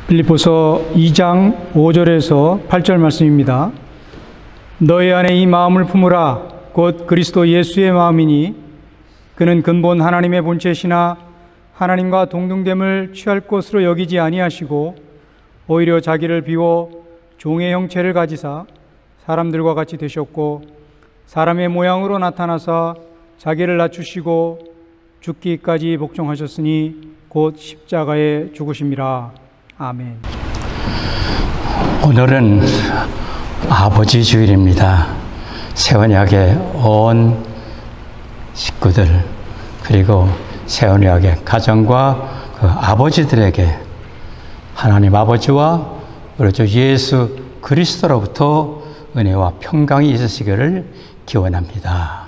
빌립보서 2장 5절에서 8절 말씀입니다. 너희 안에 이 마음을 품으라. 곧 그리스도 예수의 마음이니 그는 근본 하나님의 본체시나 하나님과 동등됨을 취할 것으로 여기지 아니하시고 오히려 자기를 비워 종의 형체를 가지사 사람들과 같이 되셨고 사람의 모양으로 나타나사 자기를 낮추시고 죽기까지 복종하셨으니 곧 십자가에 죽으심이라. 아멘. 오늘은 아버지 주일입니다. 세원역의 온 식구들 그리고 세원역의 가정과 그 아버지들에게 하나님 아버지와 우리 주 예수 그리스도로부터 은혜와 평강이 있으시기를 기원합니다.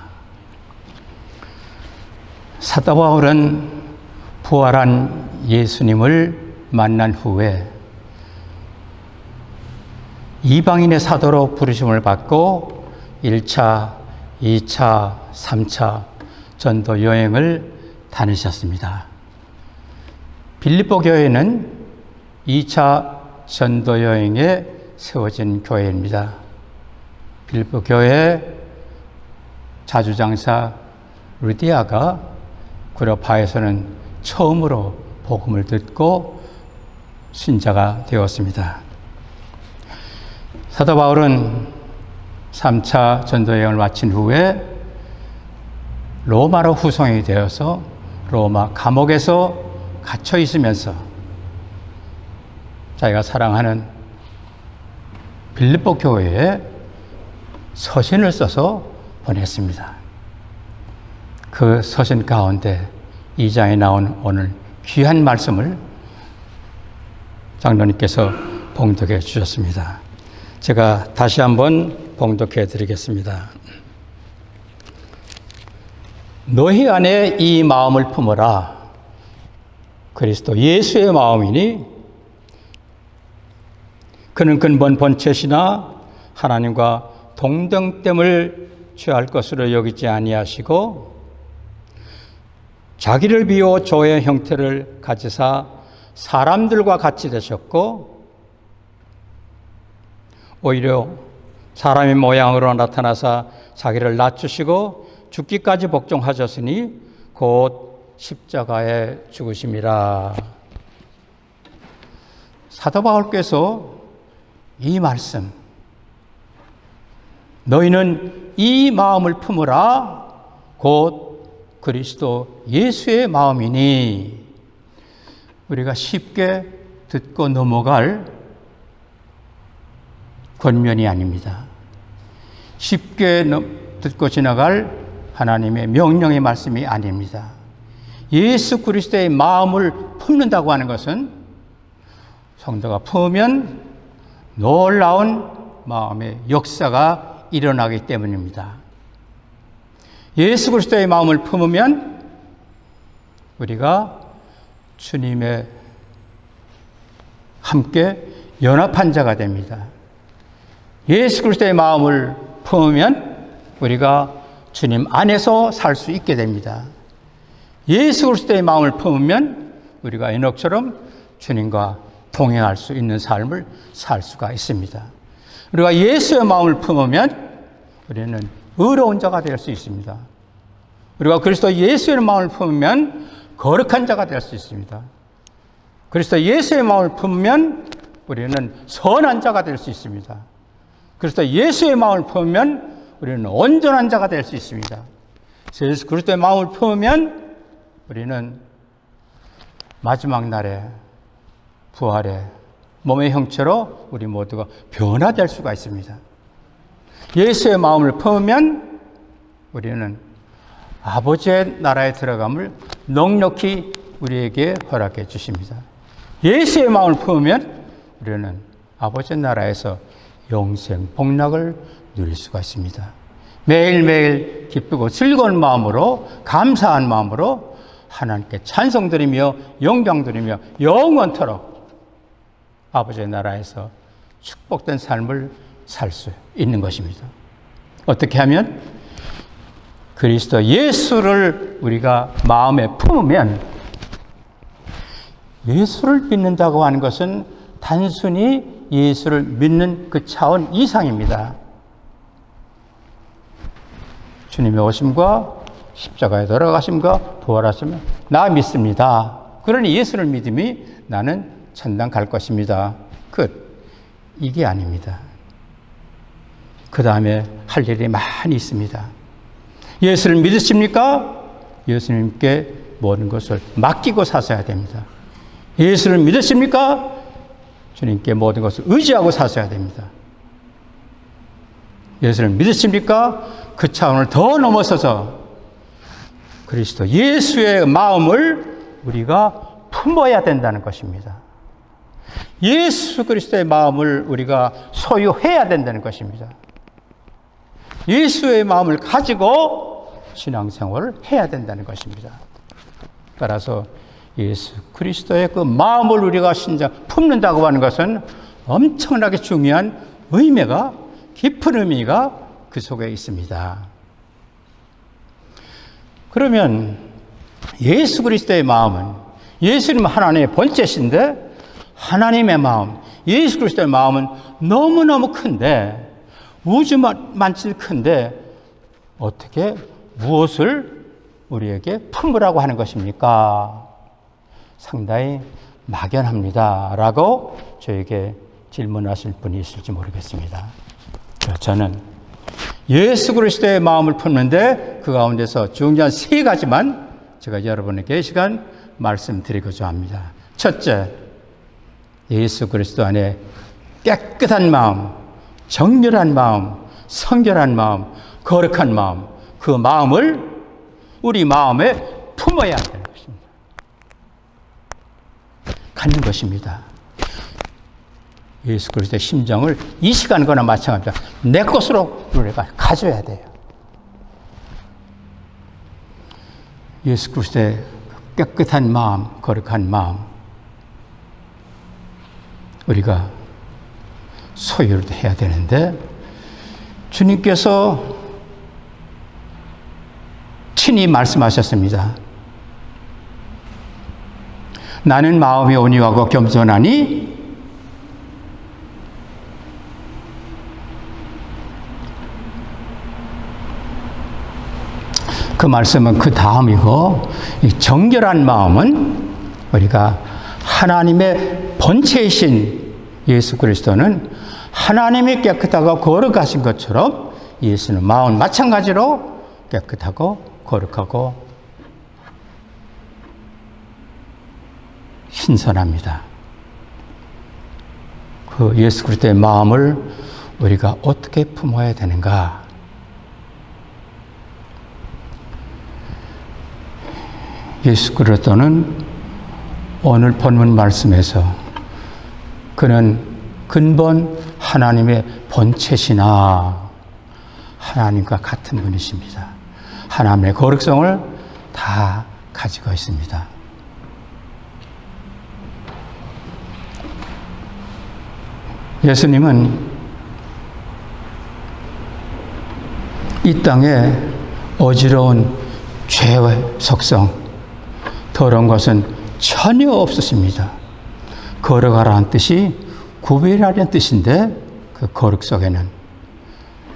사도 바울은 부활한 예수님을 만난 후에 이방인의 사도로 부르심을 받고 1차, 2차, 3차 전도 여행을 다니셨습니다. 빌립보 교회는 2차 전도 여행에 세워진 교회입니다. 빌립보 교회 자주장사 루디아가 구려파에서는 처음으로 복음을 듣고 신자가 되었습니다. 사도 바울은 3차 전도여행을 마친 후에 로마로 후송이 되어서 로마 감옥에서 갇혀 있으면서 자기가 사랑하는 빌립보 교회에 서신을 써서 보냈습니다. 그 서신 가운데 2장에 나온 오늘 귀한 말씀을 장로님께서 봉독해 주셨습니다. 제가 다시 한번 봉독해 드리겠습니다. 너희 안에 이 마음을 품어라. 그리스도 예수의 마음이니 그는 근본 본체시나 하나님과 동등됨을 취할 것으로 여기지 아니하시고 자기를 비워 조의 형태를 가지사 사람들과 같이 되셨고 오히려 사람의 모양으로 나타나사 자기를 낮추시고 죽기까지 복종하셨으니 곧 십자가에 죽으심이라. 사도 바울께서 이 말씀 너희는 이 마음을 품으라. 곧 그리스도 예수의 마음이니 우리가 쉽게 듣고 넘어갈 권면이 아닙니다. 쉽게 듣고 지나갈 하나님의 명령의 말씀이 아닙니다. 예수 그리스도의 마음을 품는다고 하는 것은 성도가 품으면 놀라운 마음의 역사가 일어나기 때문입니다. 예수 그리스도의 마음을 품으면 우리가 주님의 함께 연합한 자가 됩니다. 예수 그리스도의 마음을 품으면 우리가 주님 안에서 살 수 있게 됩니다. 예수 그리스도의 마음을 품으면 우리가 에녹처럼 주님과 동행할 수 있는 삶을 살 수가 있습니다. 우리가 예수의 마음을 품으면 우리는 의로운 자가 될 수 있습니다. 우리가 그리스도 예수의 마음을 품으면 거룩한 자가 될 수 있습니다. 그리스도 예수의 마음을 품으면 우리는 선한 자가 될 수 있습니다. 그리스도 예수의 마음을 품으면 우리는 온전한 자가 될 수 있습니다. 예수 그리스도의 마음을 품으면 우리는 마지막 날에 부활의 몸의 형체로 우리 모두가 변화될 수가 있습니다. 예수의 마음을 품으면 우리는 아버지의 나라에 들어감을 넉넉히 우리에게 허락해 주십니다. 예수의 마음을 품으면 우리는 아버지의 나라에서 영생 복락을 누릴 수가 있습니다. 매일매일 기쁘고 즐거운 마음으로 감사한 마음으로 하나님께 찬송드리며 영광드리며 영원토록 아버지의 나라에서 축복된 삶을 살 수 있는 것입니다. 어떻게 하면? 그리스도 예수를 우리가 마음에 품으면 예수를 믿는다고 하는 것은 단순히 예수를 믿는 그 차원 이상입니다. 주님의 오심과 십자가에 돌아가심과 부활하심을 나 믿습니다. 그러니 예수를 믿음이 나는 천당 갈 것입니다. 끝. 이게 아닙니다. 그 다음에 할 일이 많이 있습니다. 예수를 믿으십니까? 예수님께 모든 것을 맡기고 사셔야 됩니다. 예수를 믿으십니까? 주님께 모든 것을 의지하고 사셔야 됩니다. 예수를 믿으십니까? 그 차원을 더 넘어서서 그리스도 예수의 마음을 우리가 품어야 된다는 것입니다. 예수 그리스도의 마음을 우리가 소유해야 된다는 것입니다. 예수의 마음을 가지고 신앙생활을 해야 된다는 것입니다. 따라서 예수 그리스도의 그 마음을 우리가 품는다고 하는 것은 엄청나게 중요한 의미가, 깊은 의미가 그 속에 있습니다. 그러면 예수 그리스도의 마음은, 예수님은 하나님의 본체신데 하나님의 마음, 예수 그리스도의 마음은 너무너무 큰데, 우주만치 큰데 어떻게 무엇을 우리에게 품으라고 하는 것입니까? 상당히 막연합니다 라고 저에게 질문하실 분이 있을지 모르겠습니다. 저는 예수 그리스도의 마음을 품는데 그 가운데서 중요한 세 가지만 제가 여러분에게 이 시간 말씀드리고자 합니다. 첫째, 예수 그리스도 안에 깨끗한 마음, 정결한 마음, 성결한 마음, 거룩한 마음, 그 마음을 우리 마음에 품어야 하는 것입니다. 갖는 것입니다. 예수 그리스도의 심정을 이 시간과나 마찬가지입니다. 내 것으로 우리가 가져야 돼요. 예수 그리스도의 깨끗한 마음, 거룩한 마음, 우리가 소유를 해야 되는데, 주님께서 친히 말씀하셨습니다. 나는 마음이 온유하고 겸손하니 그 말씀은 그 다음이고, 이 정결한 마음은 우리가 하나님의 본체이신 예수 그리스도는 하나님이 깨끗하고 거룩하신 것처럼 예수는 마음 마찬가지로 깨끗하고 거룩하고 신선합니다. 그 예수 그리스도의 마음을 우리가 어떻게 품어야 되는가? 예수 그리스도는 오늘 본문 말씀에서 그는 근본 하나님의 본체시나 하나님과 같은 분이십니다. 하나님의 거룩성을 다 가지고 있습니다. 예수님은 이 땅에 어지러운 죄의 속성, 더러운 것은 전혀 없으십니다. 거룩하라는 뜻이 구별하라는 뜻인데, 그 거룩 속에는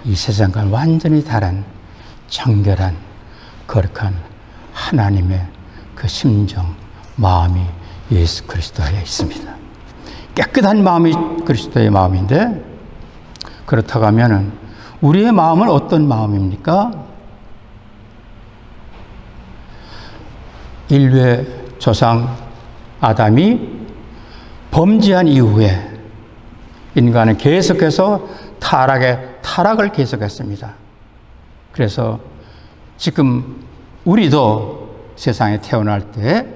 이 세상과 완전히 다른 정결한 거룩한 하나님의 그 심정, 마음이 예수 그리스도에 있습니다. 깨끗한 마음이 그리스도의 마음인데, 그렇다고 하면은 우리의 마음은 어떤 마음입니까? 인류의 조상 아담이 범죄한 이후에 인간은 계속해서 타락을 계속했습니다. 그래서 지금 우리도 세상에 태어날 때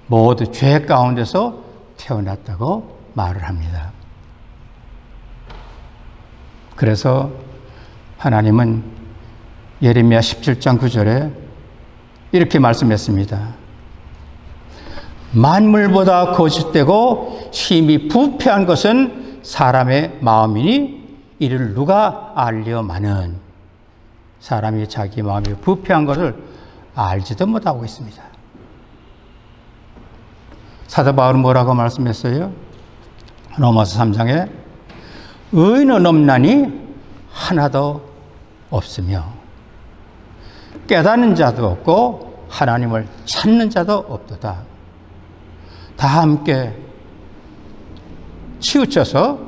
모두 죄 가운데서 태어났다고 말을 합니다. 그래서 하나님은 예레미야 17장 9절에 이렇게 말씀했습니다. 만물보다 거짓되고 심히 부패한 것은 사람의 마음이니 이를 누가 알려마는. 사람이 자기 마음이 부패한 것을 알지도 못하고 있습니다. 사도 바울은 뭐라고 말씀했어요? 로마서 3장에 의인은 없나니 하나도 없으며 깨닫는 자도 없고 하나님을 찾는 자도 없도다. 다 함께 치우쳐서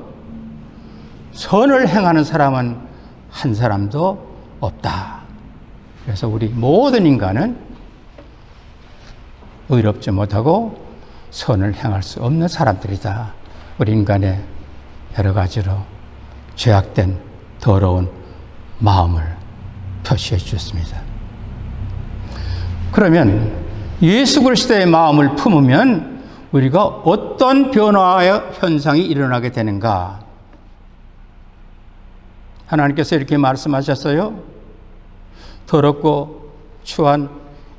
선을 행하는 사람은 한 사람도 없다. 그래서 우리 모든 인간은 의롭지 못하고 선을 행할 수 없는 사람들이다. 우리 인간의 여러 가지로 죄악된 더러운 마음을 표시해 주셨습니다. 그러면 예수 그리스도의 마음을 품으면 우리가 어떤 변화의 현상이 일어나게 되는가? 하나님께서 이렇게 말씀하셨어요. 더럽고 추한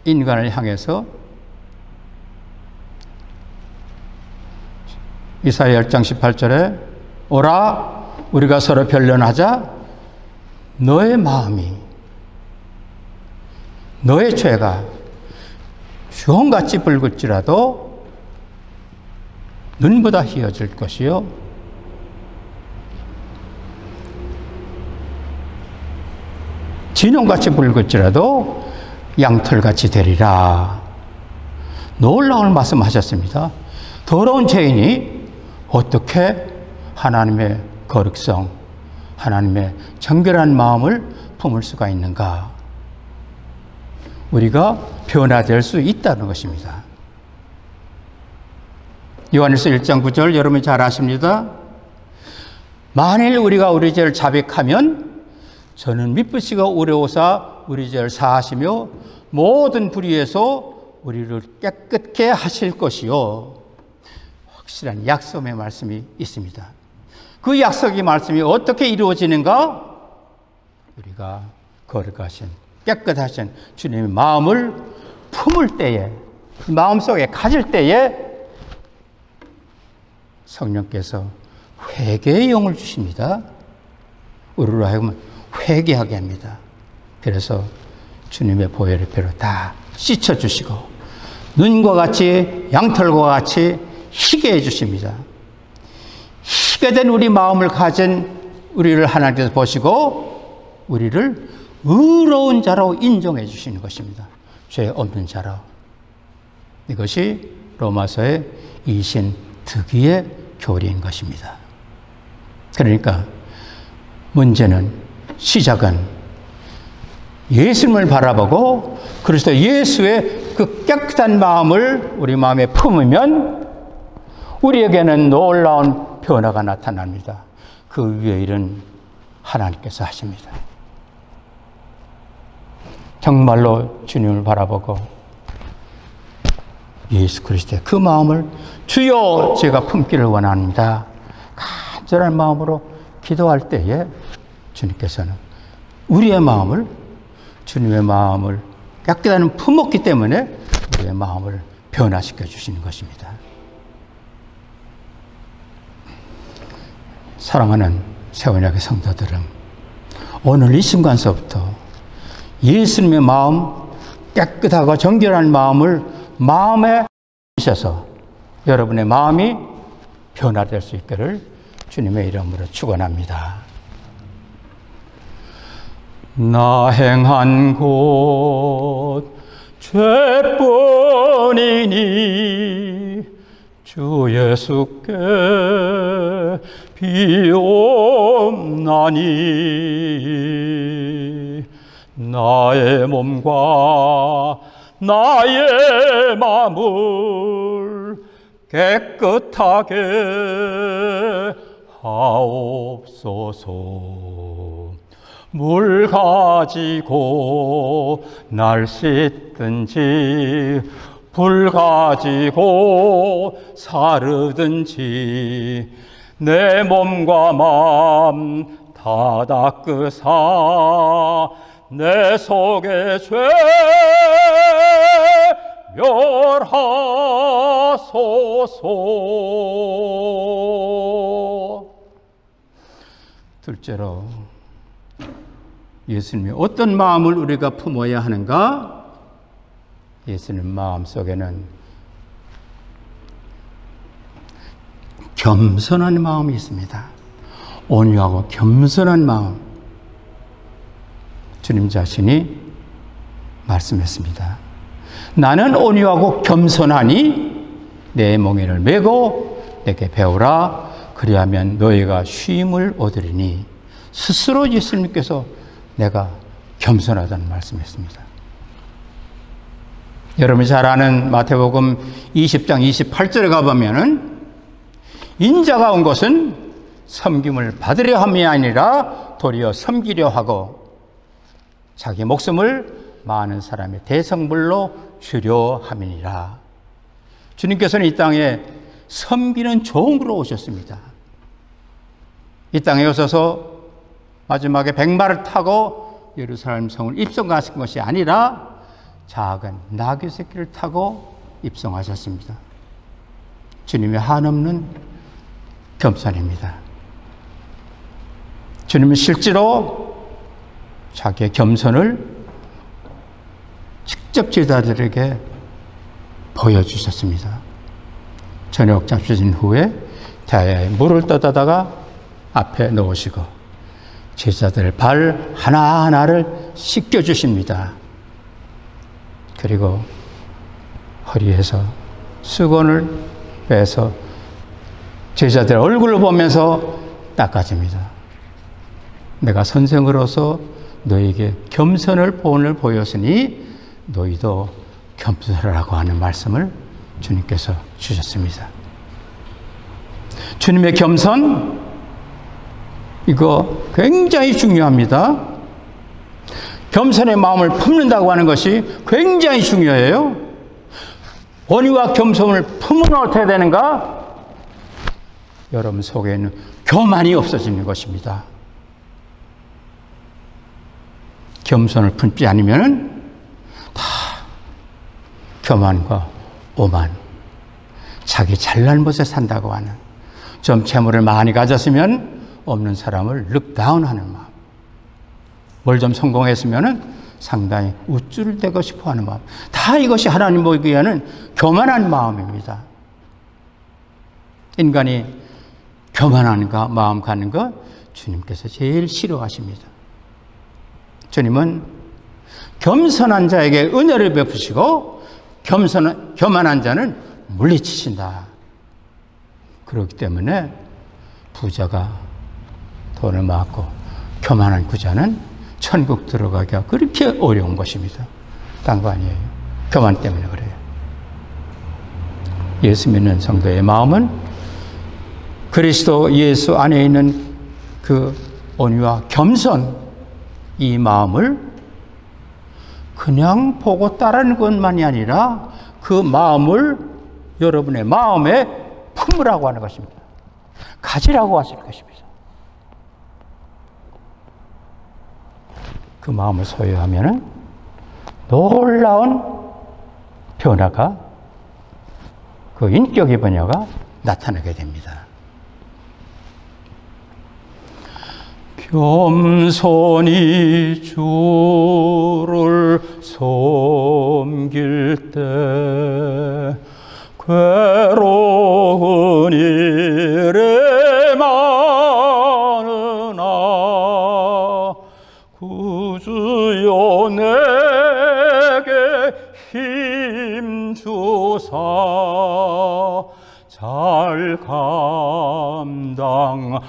인간을 향해서 이사야 10장 18절에 오라 우리가 서로 변론하자. 너의 마음이 너의 죄가 주홍같이 붉을지라도 눈보다 희어질 것이요 진홍같이 붉을지라도 양털같이 되리라. 놀라운 말씀하셨습니다. 더러운 죄인이 어떻게 하나님의 거룩성, 하나님의 정결한 마음을 품을 수가 있는가? 우리가 변화될 수 있다는 것입니다. 요한일서 1장 9절 여러분이 잘 아십니다. 만일 우리가 우리 죄를 자백하면 저는 미쁘시고 오래오사 우리 죄를 사하시며 모든 불의에서 우리를 깨끗게 하실 것이요. 확실한 약속의 말씀이 있습니다. 그 약속의 말씀이 어떻게 이루어지는가? 우리가 거룩하신 깨끗하신 주님의 마음을 품을 때에, 마음속에 가질 때에 성령께서 회개의 영을 주십니다. 우리로 하여금 회개하게 합니다. 그래서 주님의 보혈의 피로 다 씻어주시고 눈과 같이 양털과 같이 희게 해주십니다. 희게 된 우리 마음을 가진 우리를 하나님께서 보시고 우리를 의로운 자로 인정해 주시는 것입니다. 죄 없는 자로. 이것이 로마서의 이신득의의 교리인 것입니다. 그러니까 문제는 시작은 예수님을 바라보고 그리스도 예수의 그 깨끗한 마음을 우리 마음에 품으면 우리에게는 놀라운 변화가 나타납니다. 그 위에 일은 하나님께서 하십니다. 정말로 주님을 바라보고 예수 그리스도의 그 마음을 주여 제가 품기를 원합니다. 간절한 마음으로 기도할 때에 주님께서는 우리의 마음을 주님의 마음을 깨끗한 품었기 때문에 우리의 마음을 변화시켜 주시는 것입니다. 사랑하는 세원약의 성도들은 오늘 이 순간서부터 예수님의 마음, 깨끗하고 정결한 마음을 마음에 주셔서 여러분의 마음이 변화될 수 있기를 주님의 이름으로 축원합니다. 나 행한 곳 죄뿐이니 주 예수께 비옵나니 나의 몸과 나의 마음을 깨끗하게 하옵소서. 물 가지고 날 씻든지 불 가지고 사르든지 내 몸과 마음 다 닦으사 내 속의 죄 멸하소서. 둘째로 예수님이 어떤 마음을 우리가 품어야 하는가? 예수님 마음 속에는 겸손한 마음이 있습니다. 온유하고 겸손한 마음. 주님 자신이 말씀했습니다. 나는 온유하고 겸손하니 내 멍에를 메고 내게 배우라. 그리하면 너희가 쉼을 얻으리니. 스스로 예수님께서 내가 겸손하다는 말씀했습니다. 여러분이 잘 아는 마태복음 20장 28절에 가보면은 인자가 온 것은 섬김을 받으려 함이 아니라 도리어 섬기려 하고 자기 목숨을 많은 사람의 대성물로 주려 함이니라. 주님께서는 이 땅에 섬기는 종으로 오셨습니다. 이 땅에 오셔서 마지막에 백마를 타고 예루살렘 성을 입성하신 것이 아니라 작은 나귀 새끼를 타고 입성하셨습니다. 주님의 한없는 겸손입니다. 주님은 실제로 자기의 겸손을 직접 제자들에게 보여주셨습니다. 저녁 잡수신 후에 대야에 물을 떠다가 앞에 놓으시고 제자들 발 하나하나를 씻겨주십니다. 그리고 허리에서 수건을 빼서 제자들 얼굴을 보면서 닦아줍니다. 내가 선생으로서 너에게 겸손을 본을 보였으니 너희도 겸손하라고 하는 말씀을 주님께서 주셨습니다. 주님의 겸손, 이거 굉장히 중요합니다. 겸손의 마음을 품는다고 하는 것이 굉장히 중요해요. 온유와 겸손을 품으면 어떻게 되는가? 여러분 속에는 교만이 없어지는 것입니다. 겸손을 품지 않으면 다 교만과 오만, 자기 잘난 것에 산다고 하는, 좀 재물을 많이 가졌으면 없는 사람을 룩다운하는 마음, 뭘 좀 성공했으면 상당히 우쭐을 대고 싶어하는 마음, 다 이것이 하나님 보기에는 교만한 마음입니다. 인간이 교만한 마음 갖는 것 주님께서 제일 싫어하십니다. 주님은 겸손한 자에게 은혜를 베푸시고 교만한 자는 물리치신다. 그렇기 때문에 부자가 돈을 많고 교만한 부자는 천국 들어가기가 그렇게 어려운 것입니다. 딴 거 아니에요. 교만 때문에 그래요. 예수 믿는 성도의 마음은 그리스도 예수 안에 있는 그 온유와 겸손, 이 마음을 그냥 보고 따르는 것만이 아니라 그 마음을 여러분의 마음에 품으라고 하는 것입니다. 가지라고 하실 것입니다. 그 마음을 소유하면 놀라운 변화가, 그 인격의 변화가 나타나게 됩니다. 겸손히 주를 섬길 때 괴로운 일에 많으나 구주여 내게 힘 주사 잘 감당하게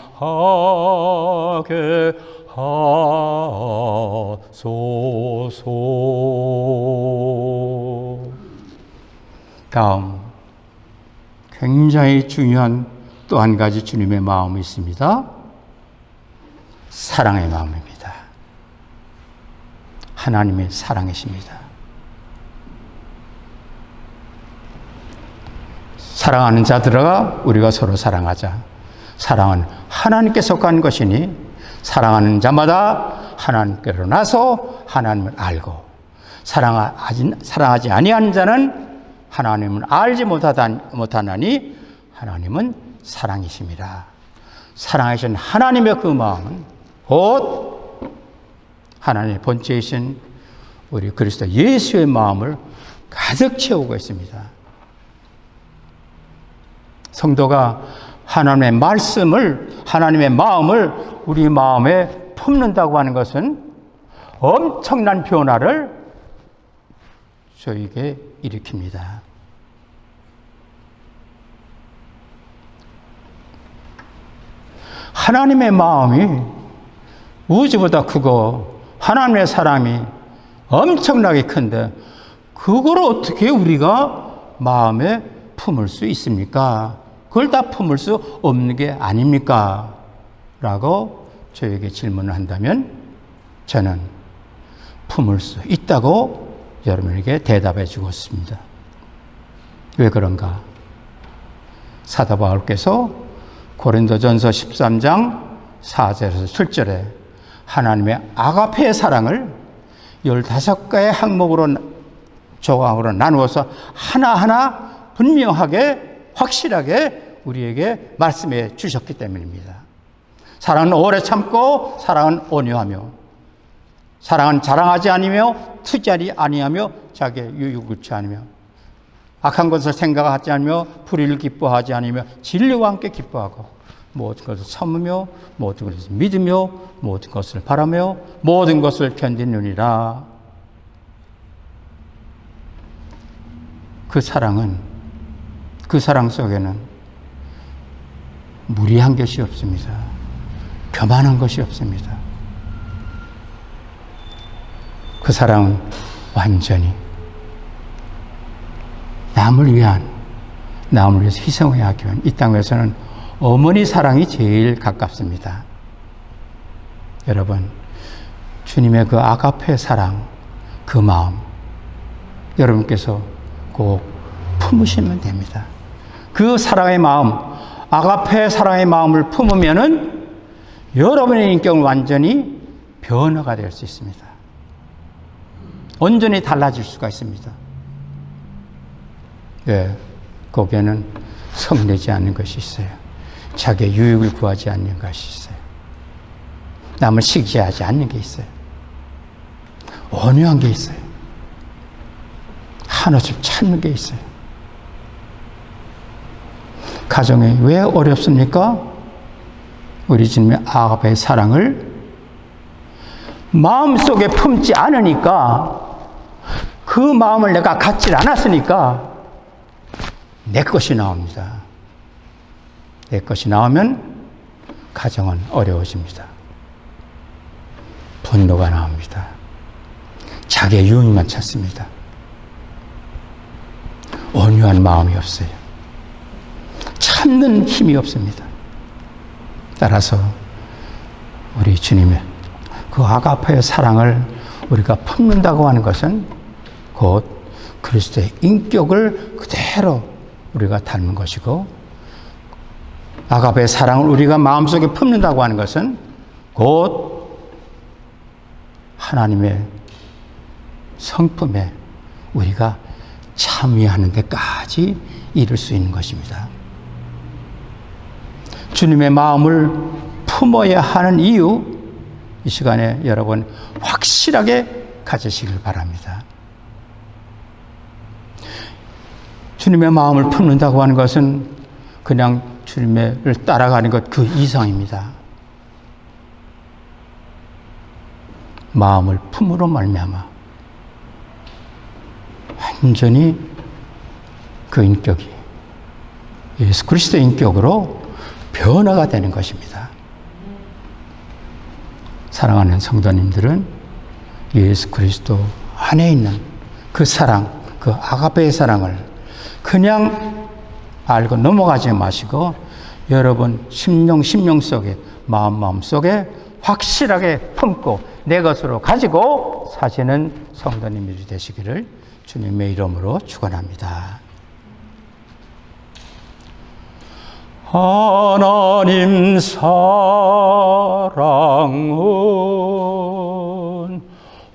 하소서. 다음, 굉장히 중요한 또 한 가지 주님의 마음이 있습니다. 사랑의 마음입니다. 하나님의 사랑이십니다. 사랑하는 자들아 우리가 서로 사랑하자. 사랑은 하나님께 속한 것이니 사랑하는 자마다 하나님께로 나서 하나님을 알고, 사랑하지 아니하는 자는 하나님을 알지 못하나니 하나님은 사랑이십니다. 사랑하신 하나님의 그 마음은 곧 하나님의 본체이신 우리 그리스도 예수의 마음을 가득 채우고 있습니다. 성도가 하나님의 말씀을, 하나님의 마음을 우리 마음에 품는다고 하는 것은 엄청난 변화를 저에게 일으킵니다. 하나님의 마음이 우주보다 크고 하나님의 사랑이 엄청나게 큰데 그걸 어떻게 우리가 마음에 품을 수 있습니까? 그걸 다 품을 수 없는 게 아닙니까? 라고 저에게 질문을 한다면 저는 품을 수 있다고 여러분에게 대답해 주고 있습니다. 왜 그런가? 사도 바울께서 고린도전서 13장 4절에서 7절에 하나님의 아가페의 사랑을 15개의 항목으로 조각으로 나누어서 하나하나 분명하게 확실하게 우리에게 말씀해 주셨기 때문입니다. 사랑은 오래 참고 사랑은 온유하며 사랑은 자랑하지 아니며 투지하지 아니하며 자기의 유익을 구치 아니며 악한 것을 생각하지 않으며 불의를 기뻐하지 않으며 진리와 함께 기뻐하고 모든 것을 참으며 모든 것을 믿으며 모든 것을 바라며 모든 것을 견디느니라. 그 사랑은, 그 사랑 속에는 무리한 것이 없습니다. 교만한 것이 없습니다. 그 사랑은 완전히 남을 위해서 희생을 하기 위한 이 땅에서는 어머니 사랑이 제일 가깝습니다. 여러분, 주님의 그 아가페 사랑, 그 마음 여러분께서 꼭 품으시면 됩니다. 그 사랑의 마음, 아가페 사랑의 마음을 품으면은 여러분의 인격은 완전히 변화가 될 수 있습니다. 온전히 달라질 수가 있습니다. 네, 거기에는 성내지 않는 것이 있어요. 자기의 유익을 구하지 않는 것이 있어요. 남을 시기하지 않는 게 있어요. 온유한 게 있어요. 하나씩 찾는 게 있어요. 가정이 왜 어렵습니까? 우리 주님의 아가페의 사랑을 마음속에 품지 않으니까, 그 마음을 내가 갖지 않았으니까 내 것이 나옵니다. 내 것이 나오면 가정은 어려워집니다. 분노가 나옵니다. 자기의 유익만 찾습니다. 온유한 마음이 없어요. 참는 힘이 없습니다. 따라서 우리 주님의 그 아가페의 사랑을 우리가 품는다고 하는 것은 곧 그리스도의 인격을 그대로 우리가 닮은 것이고, 아가페의 사랑을 우리가 마음속에 품는다고 하는 것은 곧 하나님의 성품에 우리가 참여하는 데까지 이룰 수 있는 것입니다. 주님의 마음을 품어야 하는 이유, 이 시간에 여러분 확실하게 가지시길 바랍니다. 주님의 마음을 품는다고 하는 것은 그냥 주님을 따라가는 것 그 이상입니다. 마음을 품으로 말미암아 완전히 그 인격이 예수 그리스도의 인격으로 변화가 되는 것입니다. 사랑하는 성도님들은 예수 그리스도 안에 있는 그 사랑, 그 아가페의 사랑을 그냥 알고 넘어가지 마시고 여러분 심령 속에, 마음 속에 확실하게 품고 내 것으로 가지고 사시는 성도님들이 되시기를 주님의 이름으로 축원합니다. 하나님 사랑은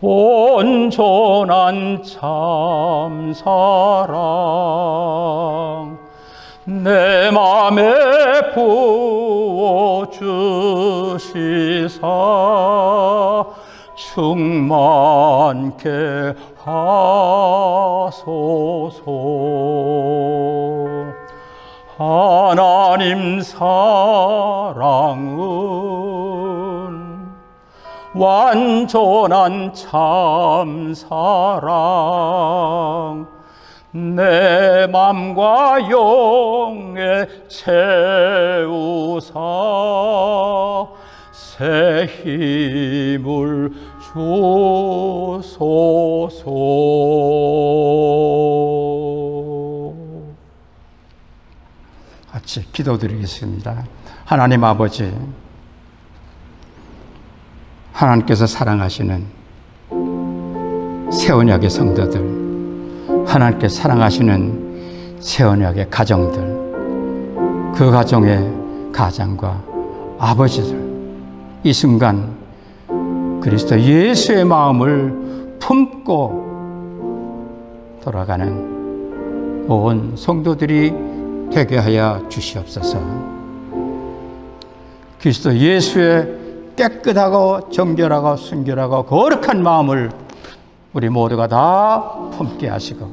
온전한 참 사랑 내 맘에 부어주시사 충만케 하소서. 하나님 하나님 사랑은 완전한 참 사랑, 내 맘과 영에 채우사 새 힘을 주소서. 같이 기도드리겠습니다. 하나님 아버지, 하나님께서 사랑하시는 새언약의 성도들, 하나님께 사랑하시는 새언약의 가정들, 그 가정의 가장과 아버지들, 이 순간 그리스도 예수의 마음을 품고 돌아가는 온 성도들이 되게 하여 주시옵소서. 그리스도 예수의 깨끗하고 정결하고 순결하고 거룩한 마음을 우리 모두가 다 품게 하시고,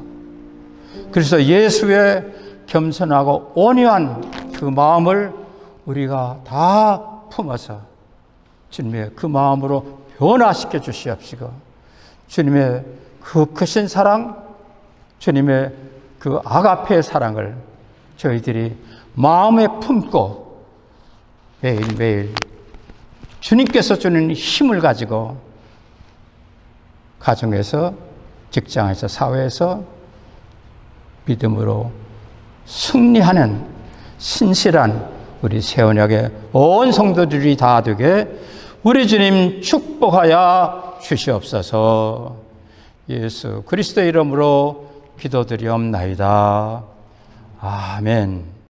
그래서 예수의 겸손하고 온유한 그 마음을 우리가 다 품어서 주님의 그 마음으로 변화시켜 주시옵시고, 주님의 그 크신 사랑, 주님의 그 아가페의 사랑을 저희들이 마음에 품고 매일매일 주님께서 주는 힘을 가지고 가정에서, 직장에서, 사회에서 믿음으로 승리하는 신실한 우리 새언약의 온 성도들이 다 되게 우리 주님 축복하여 주시옵소서. 예수 그리스도의 이름으로 기도드리옵나이다. 아멘.